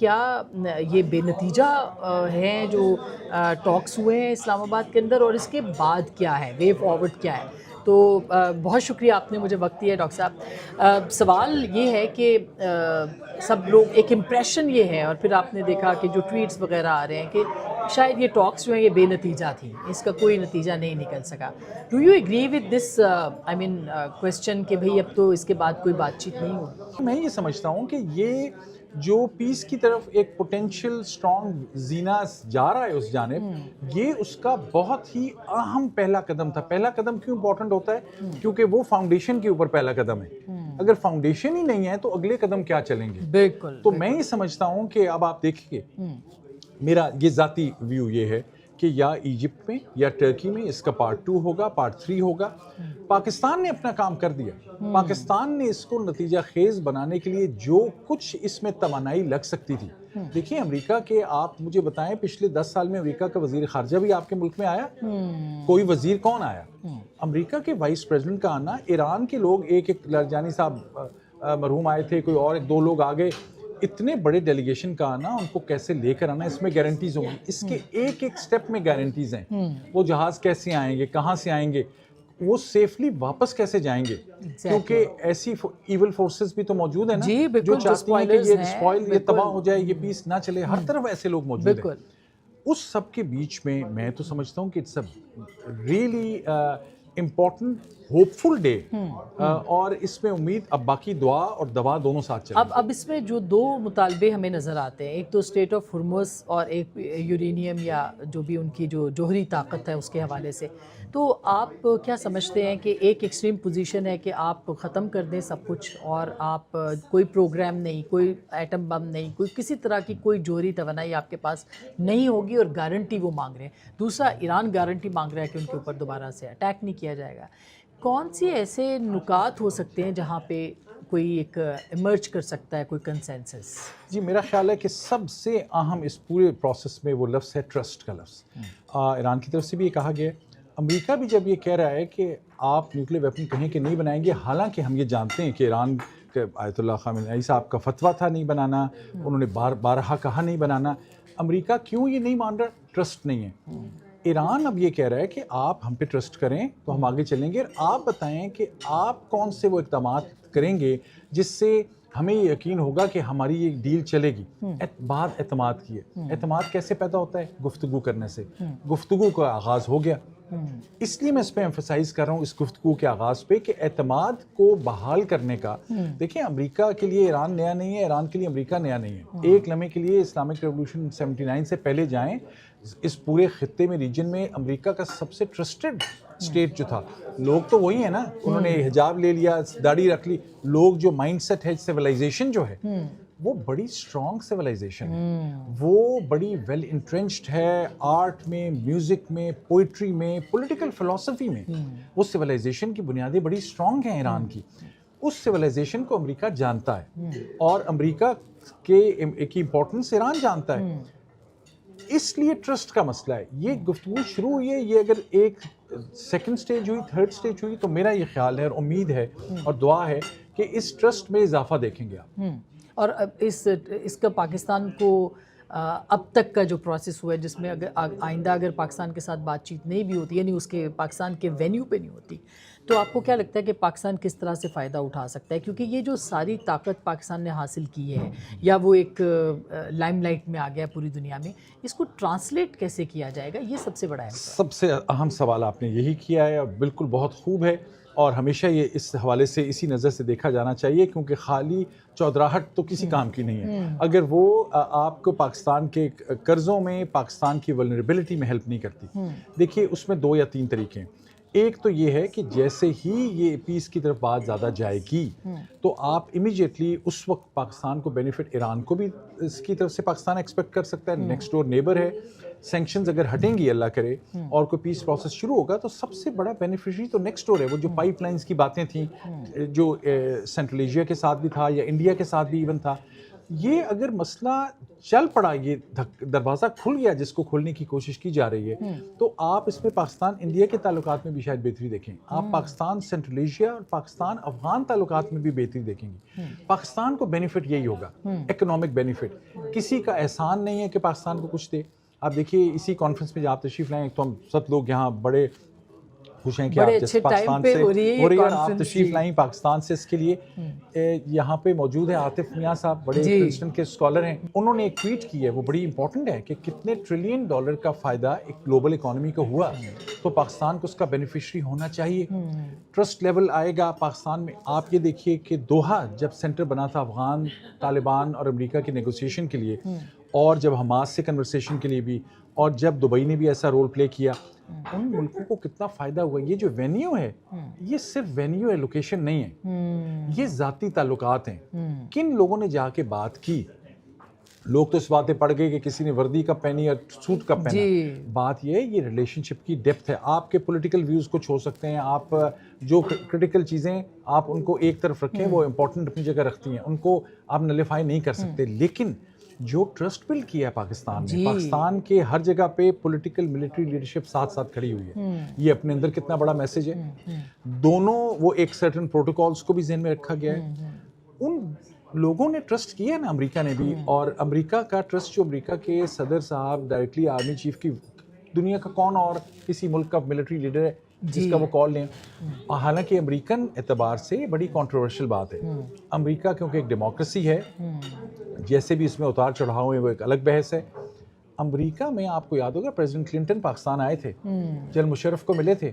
کیا یہ بے نتیجہ ہیں جو ٹاکس ہوئے ہیں اسلام آباد کے اندر، اور اس کے بعد کیا ہے، وے فارورڈ کیا ہے؟ تو بہت شکریہ آپ نے مجھے وقت دیا ڈاکٹر صاحب۔ سوال یہ ہے کہ سب لوگ ایک امپریشن یہ ہے، اور پھر آپ نے دیکھا کہ جو ٹویٹس وغیرہ آ رہے ہیں کہ شاید یہ ٹاکس جو ہیں یہ بے نتیجہ تھیں، اس کا کوئی نتیجہ نہیں نکل سکا۔ Do you agree with this question کہ بھئی اب تو اس کے بعد کوئی بات چیت نہیں ہوگی؟ میں یہ سمجھتا ہوں کہ یہ جو پیس کی طرف ایک پوٹینشیل سٹرونگ زینہ جا رہا ہے اس جانب، یہ اس کا بہت ہی اہم پہلا قدم تھا۔ پہلا قدم کیوں امپورٹنٹ ہوتا ہے؟ کیونکہ وہ فاؤنڈیشن کے اوپر پہلا قدم ہے۔ اگر فاؤنڈیشن ہی نہیں ہے تو اگلے قدم کیا چلیں گے؟ بالکل۔ تو میں یہ سمجھتا ہوں کہ اب آپ دیکھیے، میرا یہ ذاتی ویو یہ ہے کہ یا ایجپٹ میں یا ٹرکی میں اس کا پارٹ 2 ہوگا، پارٹ 3 ہوگا۔ پاکستان نے اپنا کام کر دیا۔ پاکستان نے اس کو نتیجہ خیز بنانے کے لیے جو کچھ اس میں توانائی لگ سکتی تھی، دیکھیں امریکہ کے، آپ مجھے بتائیں پچھلے 10 سال میں امریکہ کا وزیر خارجہ بھی آپ کے ملک میں آیا؟ کوئی وزیر کون آیا؟ امریکہ کے وائس پریزیڈنٹ کا آنا، ایران کے لوگ ایک لرجانی صاحب مرحوم آئے تھے، کوئی اور ایک دو لوگ آگے، اتنے بڑے ڈیلیگیشن کا آنا، ان کو کیسے لے کر آنا، اس میں گارنٹیز ہوں گی، اس کے ایک ایک سٹیپ میں گارنٹیز ہیں۔ وہ جہاز کیسے آئیں گے، کہاں سے آئیں گے، وہ سیفلی واپس کیسے جائیں گے، کیونکہ ایسی ایول فورسز بھی تو موجود ہیں نا جو چاہتی ہیں کہ یہ سپوائل، یہ تباہ ہو جائے، یہ پیس نہ چلے، ہر طرف ایسے لوگ موجود ہیں۔ اس سب کے بیچ میں میں تو سمجھتا ہوں کہ it's a really important hopeful day, اور اس میں امید اب باقی دعا اور دوا دونوں ساتھ چلیں۔ اب اس میں جو دو مطالبے ہمیں نظر آتے ہیں، ایک تو اسٹیٹ آف ہرمز اور ایک یورینیم یا جو بھی ان کی جو جوہری طاقت ہے اس کے حوالے سے، تو آپ کیا سمجھتے ہیں کہ ایک ایکسٹریم پوزیشن ہے کہ آپ ختم کر دیں سب کچھ، اور آپ کوئی پروگرام نہیں، کوئی ایٹم بم نہیں، کوئی کسی طرح کی کوئی جوہری توانائی آپ کے پاس نہیں ہوگی، اور گارنٹی وہ مانگ رہے ہیں؟ دوسرا، ایران گارنٹی مانگ رہا ہے کہ ان کے اوپر دوبارہ سے اٹیک نہیں کیا جائے گا۔ کون سی ایسے نکات ہو سکتے ہیں جہاں پہ کوئی ایک ایمرج کر سکتا ہے کوئی کنسنسس؟ جی میرا خیال ہے کہ سب سے اہم اس پورے پروسیس میں وہ لفظ ہے ٹرسٹ کا لفظ۔ ایران کی طرف سے بھی یہ کہا گیا ہے، امریکہ بھی جب یہ کہہ رہا ہے کہ آپ نیوکلیر ویپن کہیں کہ نہیں بنائیں گے، حالانکہ ہم یہ جانتے ہیں کہ ایران کے آیت اللہ خامنئی صاحب کا فتویٰ تھا نہیں بنانا، انہوں نے بارہا کہا نہیں بنانا، امریکہ کیوں یہ نہیں مان رہا؟ ٹرسٹ نہیں ہے۔ ایران اب یہ کہہ رہا ہے کہ آپ ہم پہ ٹرسٹ کریں تو ہم آگے چلیں گے، اور آپ بتائیں کہ آپ کون سے وہ اقدامات کریں گے جس سے ہمیں یہ یقین ہوگا کہ ہماری یہ ڈیل چلے گی۔ بات اعتماد کی ہے۔ اعتماد کیسے پیدا ہوتا ہے؟ گفتگو کرنے سے۔ گفتگو کا آغاز ہو گیا، اس لیے میں اس پہ ایمفسائز کر رہا ہوں اس گفتگو کے آغاز پہ کہ اعتماد کو بحال کرنے کا۔ دیکھیں امریکہ کے لیے ایران نیا نہیں ہے، ایران کے لیے امریکہ نیا نہیں ہے۔ ایک لمحے کے لیے اسلامک ریولوشن 79 سے پہلے جائیں، اس پورے خطے میں، ریجن میں امریکہ کا سب سے ٹرسٹڈ اسٹیٹ جو تھا، لوگ تو وہی ہیں نا، انہوں نے حجاب لے لیا، داڑھی رکھ لی، لوگ جو مائنڈ سیٹ ہے، سیولائزیشن جو ہے وہ بڑی اسٹرانگ سیولائزیشن ہے، وہ بڑی ویل انٹرنچڈ ہے، آرٹ میں، میوزک میں، پوئٹری میں، پولیٹیکل فلسفی میں، وہ سیولائزیشن کی بنیادیں بڑی اسٹرانگ ہیں ایران کی۔ اس سیولائزیشن کو امریکہ جانتا ہے، اور امریکہ کے کی امپورٹنس ایران جانتا ہے، اس لیے ٹرسٹ کا مسئلہ ہے۔ یہ گفتگو شروع ہوئی ہے، یہ اگر ایک سیکنڈ سٹیج ہوئی، تھرڈ سٹیج ہوئی، تو میرا یہ خیال ہے اور امید ہے اور دعا ہے کہ اس ٹرسٹ میں اضافہ دیکھیں گے آپ۔ اور اس کا پاکستان کو اب تک کا جو پروسیس ہوا ہے، جس میں اگر آئندہ اگر پاکستان کے ساتھ بات چیت نہیں بھی ہوتی، یعنی اس کے پاکستان کے وینیو پہ نہیں ہوتی، تو آپ کو کیا لگتا ہے کہ پاکستان کس طرح سے فائدہ اٹھا سکتا ہے؟ کیونکہ یہ جو ساری طاقت پاکستان نے حاصل کی ہے، یا وہ ایک لائم لائٹ میں آ گیا پوری دنیا میں، اس کو ٹرانسلیٹ کیسے کیا جائے گا؟ یہ سب سے بڑا ہے۔ سب سے اہم سوال آپ نے یہی کیا ہے، اور بالکل بہت خوب ہے، اور ہمیشہ یہ اس حوالے سے اسی نظر سے دیکھا جانا چاہیے، کیونکہ خالی چودراہٹ تو کسی کام کی نہیں ہے اگر وہ آپ کو پاکستان کے قرضوں میں، پاکستان کی ولنریبلٹی میں ہیلپ نہیں کرتی۔ دیکھیے اس میں 2 یا 3 طریقے ہیں۔ ایک تو یہ ہے کہ جیسے ہی یہ پیس کی طرف بات زیادہ جائے گی تو آپ امیجیٹلی اس وقت پاکستان کو بینیفٹ، ایران کو بھی اس کی طرف سے پاکستان ایکسپیکٹ کر سکتا ہے، نیکسٹ ڈور نیبر ہے۔ سینکشنز اگر ہٹیں گی اللہ کرے اور کوئی پیس پروسیس شروع ہوگا تو سب سے بڑا بینیفیشری تو نیکسٹ ڈور ہے۔ وہ جو پائپ لائنز کی باتیں تھیں، جو سینٹرل ایشیا کے ساتھ بھی تھا یا انڈیا کے ساتھ بھی ایون تھا، یہ اگر مسئلہ چل پڑا, یہ دروازہ کھل گیا جس کو کھولنے کی کوشش کی جا رہی ہے, تو آپ اس میں پاکستان انڈیا کے تعلقات میں بھی شاید بہتری دیکھیں, آپ پاکستان سینٹرل ایشیا اور پاکستان افغان تعلقات میں بھی بہتری دیکھیں گے. پاکستان کو بینیفٹ یہی ہوگا, اکنامک بینیفٹ. کسی کا احسان نہیں ہے کہ پاکستان کو کچھ دے. آپ دیکھیے اسی کانفرنس میں جب آپ تشریف لائیں تو ہم سب لوگ یہاں بڑے خوش ہیں کہ آپ جس پاکستان سے ہو رہی ہے اور آپ تشریف لائیں پاکستان سے. اس کے لیے یہاں پہ موجود ہے عاطف میاں صاحب, بڑے پرنسٹن کے اسکالر ہیں. انہوں نے ایک ٹویٹ کی ہے, وہ بڑی امپورٹنٹ ہے, کہ کتنے ٹریلین ڈالر کا فائدہ ایک گلوبل اکانومی کو ہوا, تو پاکستان کو اس کا بینیفیشری ہونا چاہیے. ٹرسٹ لیول آئے گا پاکستان میں. آپ یہ دیکھیے کہ دوحہ جب سینٹر بنا تھا افغان, طالبان اور امریکہ کی نیگوسیشن کے لیے, اور جب حماس سے کنورسیشن کے لیے بھی, اور جب دبئی نے بھی ایسا رول پلے کیا, ان ملکوں کو کتنا فائدہ ہوا. یہ جو وینیو ہے, یہ صرف وینیو ہے, لوکیشن نہیں ہے, یہ ذاتی تعلقات ہیں. کن لوگوں نے جا کے بات کی, لوگ تو اس باتیں پڑھ گئے کہ کسی نے وردی کب پہنی اور سوٹ کب پہنا. بات یہ ہے, یہ ریلیشن شپ کی ڈیپتھ ہے. آپ کے پولیٹیکل ویوز کو چھوڑ سکتے ہیں, آپ جو کرٹیکل چیزیں آپ ان کو ایک طرف رکھیں, وہ امپورٹنٹ اپنی جگہ رکھتی ہیں, ان کو آپ نلیفائی نہیں کر سکتے. لیکن جو ٹرسٹ بلڈ کیا ہے پاکستان نے, پاکستان کے ہر جگہ پہ پولیٹیکل ملٹری لیڈرشپ ساتھ ساتھ کھڑی ہوئی ہے. یہ اپنے اندر کتنا بڑا میسج ہے. دونوں وہ ایک سرٹن پروٹوکالز کو بھی ذہن میں رکھا گیا ہے. ان لوگوں نے ٹرسٹ کیا ہے نا, امریکہ نے بھی. اور امریکہ کا ٹرسٹ, جو امریکہ کے صدر صاحب ڈائریکٹلی آرمی چیف کی, دنیا کا کون اور کسی ملک کا ملٹری لیڈر ہے جس کا وہ کال لیں. حالانکہ امریکن اعتبار سے بڑی کنٹروورشل بات ہے. امریکہ کیونکہ ایک ڈیموکریسی ہے, جیسے بھی اس میں اتار چڑھاؤ ہیں وہ ایک الگ بحث ہے. امریکہ میں آپ کو یاد ہوگا پریزیڈنٹ کلنٹن پاکستان آئے تھے, جنرل مشرف کو ملے تھے.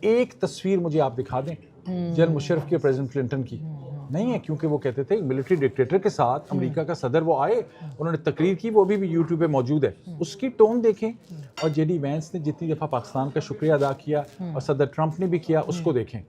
ایک تصویر مجھے آپ دکھا دیں جنرل مشرف کی پریزیڈنٹ کلنٹن کی. نہیں ہے, کیونکہ وہ کہتے تھے ملٹری ڈکٹیٹر کے ساتھ امریکہ کا صدر وہ آئے, انہوں نے تقریر کی, وہ بھی یوٹیوب پہ موجود ہے. اس کی ٹون دیکھیں, اور جے ڈی وینس نے جتنی دفعہ پاکستان کا شکریہ ادا کیا, اور صدر ٹرمپ نے بھی کیا, اس کو دیکھیں.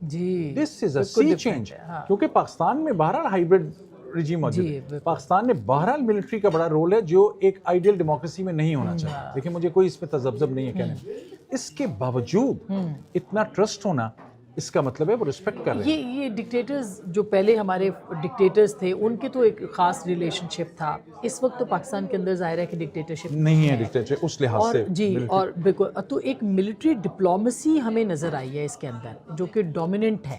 دس از اے سی چینج, کیونکہ پاکستان میں بہرحال ہائیبرڈ رجیم موجود ہے. پاکستان نے بہرحال ملٹری کا بڑا رول ہے, جو ایک آئیڈیل ڈیموکریسی میں نہیں ہونا چاہیے. دیکھیں مجھے کوئی اس میں تذبذب نہیں ہے کہنے میں. اس کے باوجود اتنا ٹرسٹ ہونا, اس کا مطلب ہے وہ رسپیکٹ کر رہے ہیں. یہ ڈکٹیٹرز جو پہلے ہمارے ڈکٹیٹرز تھے, ان کے تو ایک خاص ریلیشن شپ تھا. اس وقت تو پاکستان کے اندر ظاہر ہے کہ ڈکٹیٹرشپ نہیں ہے, ڈکٹیٹر اس لحاظ سے. جی, اور بالکل. تو ایک ملٹری ڈپلومیسی ہمیں نظر آئی ہے اس کے اندر, جو کہ ڈومیننٹ ہے.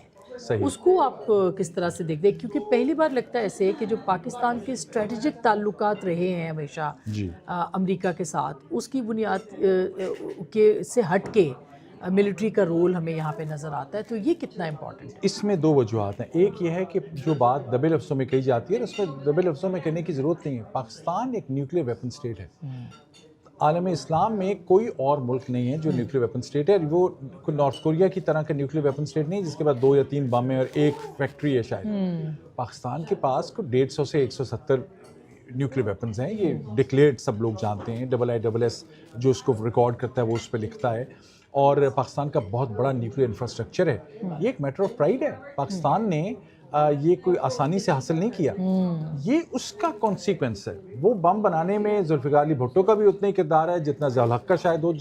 اس کو آپ کس طرح سے دیکھتے ہیں؟ کیونکہ پہلی بار لگتا ہے ایسے کہ جو پاکستان کے اسٹریٹجک تعلقات رہے ہیں ہمیشہ امریکہ کے ساتھ, اس کی بنیاد کے سے ہٹ کے ملٹری کا رول ہمیں یہاں پہ نظر آتا ہے. تو یہ کتنا امپورٹنٹ ہے؟ اس میں دو وجوہات ہیں. ایک یہ ہے کہ جو بات دبے لفظوں میں کہی جاتی ہے, اس میں دبے لفظوں میں کہنے کی ضرورت نہیں ہے. پاکستان ایک نیوکلیر ویپن اسٹیٹ ہے. عالم اسلام میں کوئی اور ملک نہیں ہے جو نیوکلیر ویپن اسٹیٹ ہے. وہ نارتھ کوریا کی طرح کا نیوکلیر ویپن اسٹیٹ نہیں جس کے بعد 2 یا 3 بم ہیں اور ایک فیکٹری ہے شاید. پاکستان کے پاس کو 150 سے 170 نیوکلیر ویپنز ہیں. یہ ڈکلیئرڈ سب لوگ جانتے ہیں. IISS جو اس کو ریکارڈ کرتا ہے وہ اس پہ لکھتا ہے. اور پاکستان کا بہت بڑا نیوکلیر انفراسٹرکچر ہے. یہ ایک میٹر آف پرائڈ ہے. پاکستان نے یہ کوئی آسانی سے حاصل نہیں کیا. یہ اس کا کانسیکوینس ہے. وہ بم بنانے میں ذوالفقار علی بھٹو کا بھی اتنا ہی کردار ہے جتنا ضیاء الحق کا شاید ہو,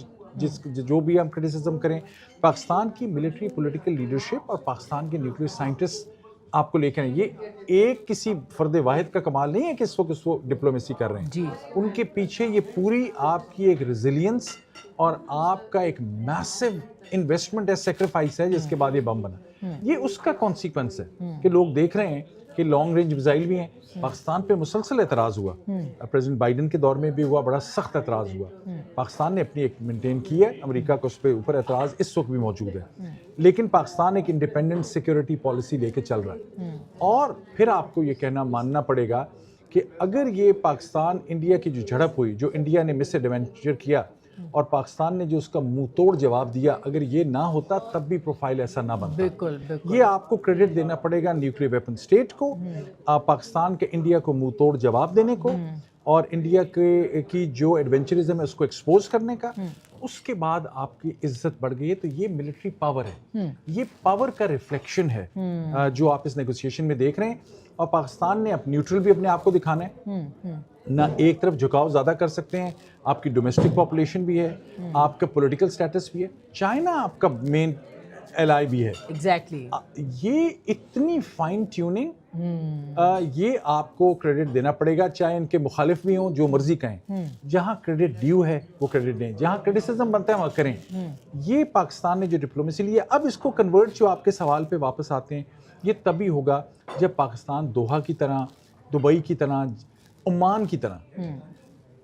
جو بھی ہم کرٹیسزم کریں. پاکستان کی ملٹری پولیٹیکل لیڈرشپ اور پاکستان کے نیوکلیر سائنٹسٹ آپ کو لے کے یہ ایک کسی فرد واحد کا کمال نہیں ہے کہ اس وقت ڈپلومیسی کر رہے ہیں. ان کے پیچھے یہ پوری آپ کی ایک ریزیلینس اور آپ کا ایک میسو انویسٹمنٹ ہے, سیکریفائس ہے, جس کے بعد یہ بم بنا. یہ اس کا کانسیکوینس ہے کہ لوگ دیکھ رہے ہیں کہ لانگ رینج میزائل بھی ہیں. پاکستان پہ مسلسل اعتراض ہوا, پریزیڈنٹ بائیڈن کے دور میں بھی ہوا, بڑا سخت اعتراض ہوا. پاکستان نے اپنی ایک مینٹین کی ہے, امریکہ کو اس پہ اوپر اعتراض اس وقت بھی موجود ہے. لیکن پاکستان ایک انڈیپینڈنٹ سیکیورٹی پالیسی لے کے چل رہا ہے. اور پھر آپ کو یہ کہنا ماننا پڑے گا کہ اگر یہ پاکستان انڈیا کی جو جھڑپ ہوئی, جو انڈیا نے مس ایڈوینچر کیا اور پاکستان نے جو اس کا منہ توڑ جواب دیا, اگر یہ نہ ہوتا تب بھی پروفائل ایسا نہ بنتا. بالکل. یہ آپ کو کریڈٹ دینا پڑے گا نیوکلیر ویپن اسٹیٹ کو, پاکستان کے انڈیا کو منہ توڑ جواب دینے کو, اور انڈیا کی جو ایڈونچرزم ہے اس کو ایکسپوز کرنے کا. اس کے بعد آپ کی عزت بڑھ گئی ہے. تو یہ ملٹری پاور ہے, یہ پاور کا ریفلیکشن ہے جو آپ اس نیگوسیشن میں دیکھ رہے ہیں. اور پاکستان نے اب نیوٹرل بھی اپنے آپ کو دکھانا ہے, نہ ایک طرف جھکاؤ زیادہ کر سکتے ہیں. آپ کی ڈومیسٹک پاپولیشن بھی ہے, آپ کا پولیٹیکل سٹیٹس بھی ہے. چائنا آپ کا مین LIB ہے. ایگزیکٹلی. یہ اتنی فائن ٹیوننگ, یہ آپ کو کریڈٹ دینا پڑے گا, چاہے ان کے مخالف بھی ہوں, جو مرضی کہیں. جہاں کریڈٹ ڈیو ہے وہ کریڈٹ دیں, جہاں کرٹیسزم بنتا ہے وہاں کریں. یہ پاکستان نے جو ڈپلومیسی لی ہے, اب اس کو کنورٹ, جو آپ کے سوال پہ واپس آتے ہیں, یہ تبھی ہوگا جب پاکستان دوحہ کی طرح, دبئی کی طرح, عمان کی طرح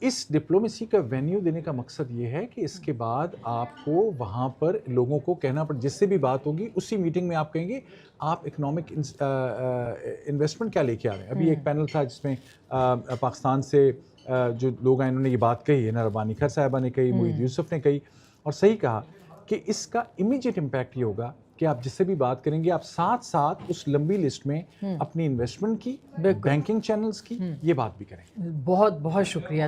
اس ڈپلومیسی کا وینیو دینے کا مقصد یہ ہے کہ اس کے بعد آپ کو وہاں پر لوگوں کو کہنا پڑے, جس سے بھی بات ہوگی اسی میٹنگ میں آپ کہیں گے آپ اکنامک انویسٹمنٹ کیا لے کے آ رہے ہیں. ابھی ایک پینل تھا جس میں پاکستان سے جو لوگ ہیں انہوں نے یہ بات کہی ہے, نا ربانی خیر صاحبہ نے کہی, معید یوسف نے کہی, اور صحیح کہا کہ اس کا امیجیٹ امپیکٹ یہ ہوگا کہ آپ جس سے بھی بات کریں گے آپ ساتھ ساتھ اس لمبی لسٹ میں اپنی انویسٹمنٹ کی, بینکنگ چینلز کی, یہ بات بھی کریں. بہت بہت شکریہ.